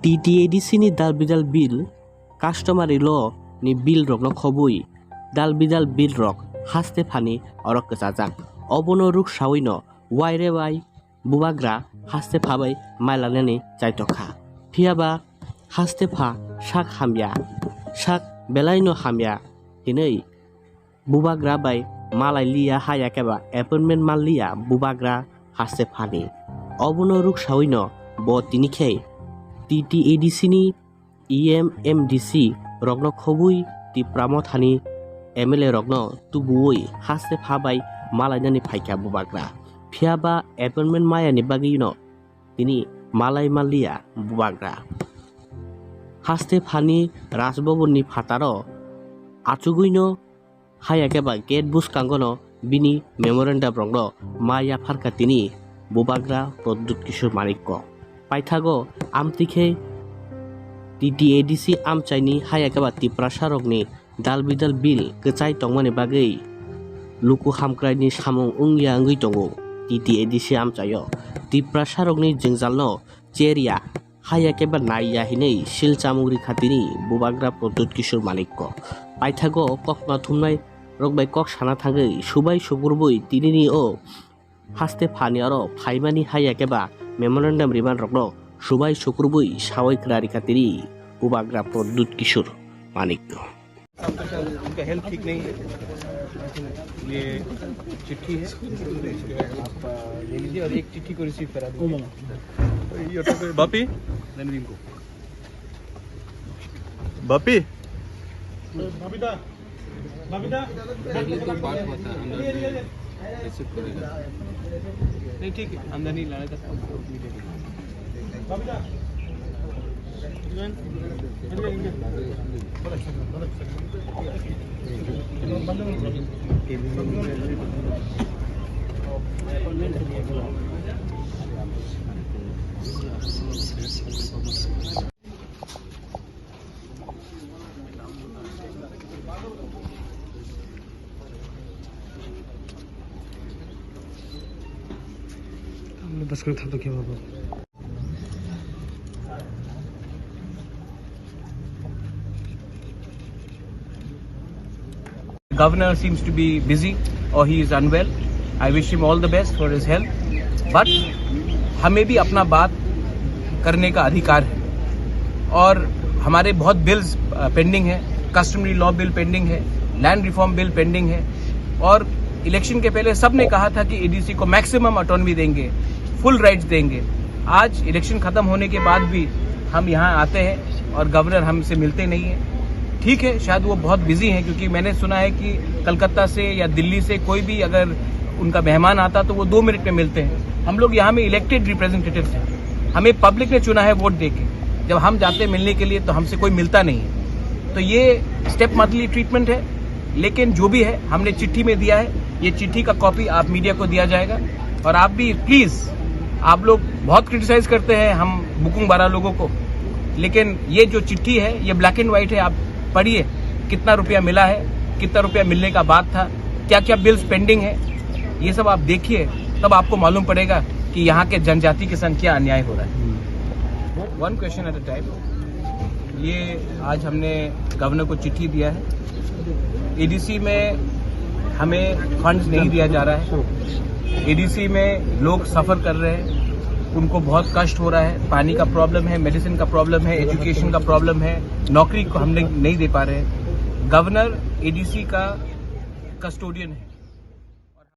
TTADC ni dal bidal bill customary law ni bill rok no khobui dal bidal bill rok haste phani orok kesajak obono ruk sawino waire wai bubagra haste phabai mailanani chaitokha phiaba haste pha sak hamya sak belaino hamya hinei bubagra bai malai liya haya keba appointment malliya bubagra haste phani obono ruk sawino bo tinikhei TTADC ni EMMDC rokno khobui ti pramothani MLA rokno tubui haste phabai malainani phaika bubagra phiaba appointment maya ni bagino tini malai malliya bubagra haste phani rajbobon ni phataro achuguino hayakeba gate bus kangono bini memorandum rokno maya pharka tini bubagra Pradyut Kishor Manikko paithago amtikhe TTADC amchaini hayakaba tiprasarokni dalbidal bill kechai tongmani bagei luku hamkraini samung ungya angui tongo TTADC amchayo tiprasarokni jengjalno cheria hayakeba naiya hinei silchamugri khatini bubagra Pradyut Kishor Manikko paithago kokna thumnai rokbai kok sana thangei subai sugurbui tinini o haste phani aro phaimani hayakeba memorandum riban rokno subai sukurbui sawai krari khatiri bubagra Pradyut Kishor Manikko उनका health ठीक नहीं है। ये चिट्ठी है, आप ले लीजिए और एक चिट्ठी को रिसीव करा दीजिए। बापी रणवीर को बापी बबीता बबीता तो बात होता है रिसीव करेगा नहीं ठीक है आमदनी लाने तक बबीता बस कर था तो क्या होगा Governor seems to be busy or he is unwell. I wish him all the best for his health. But हमें भी अपना बात करने का अधिकार है और हमारे बहुत बिल्स पेंडिंग है। कस्टमरी लॉ बिल पेंडिंग है, लैंड रिफॉर्म बिल पेंडिंग है और इलेक्शन के पहले सबने कहा था कि एडीसी को मैक्सिमम ऑटोनॉमी देंगे, फुल राइट्स देंगे। आज इलेक्शन खत्म होने के बाद भी हम यहाँ आते हैं और गवर्नर हमसे मिलते नहीं है। ठीक है, शायद वो बहुत बिजी हैं क्योंकि मैंने सुना है कि कलकत्ता से या दिल्ली से कोई भी अगर उनका मेहमान आता तो वो 2 मिनट में मिलते हैं। हम लोग यहाँ में इलेक्टेड रिप्रेजेंटेटिव्स हैं, हमें पब्लिक ने चुना है वोट देके। जब हम जाते मिलने के लिए तो हमसे कोई मिलता नहीं है। तो ये स्टेप मदली ट्रीटमेंट है, लेकिन जो भी है हमने चिट्ठी में दिया है। ये चिट्ठी का कॉपी आप मीडिया को दिया जाएगा और आप भी प्लीज, आप लोग बहुत क्रिटिसाइज करते हैं हम बुकुंग बारा लोगों को, लेकिन ये जो चिट्ठी है ये ब्लैक एंड व्हाइट है। आप पढ़िए कितना रुपया मिला है, कितना रुपया मिलने का बात था, क्या क्या बिल्स पेंडिंग है, ये सब आप देखिए तब आपको मालूम पड़ेगा कि यहाँ के जनजाति के संग क्या अन्याय हो रहा है। 1 क्वेश्चन एट अ टाइम। ये आज हमने गवर्नर को चिट्ठी दिया है। एडीसी में हमें फंड्स नहीं दिया जा रहा है। एडीसी में लोग सफर कर रहे हैं, उनको बहुत कष्ट हो रहा है। पानी का प्रॉब्लम है, मेडिसिन का प्रॉब्लम है, एजुकेशन का प्रॉब्लम है, नौकरी को हमने नहीं दे पा रहे हैं। गवर्नर एडीसी का कस्टोडियन है।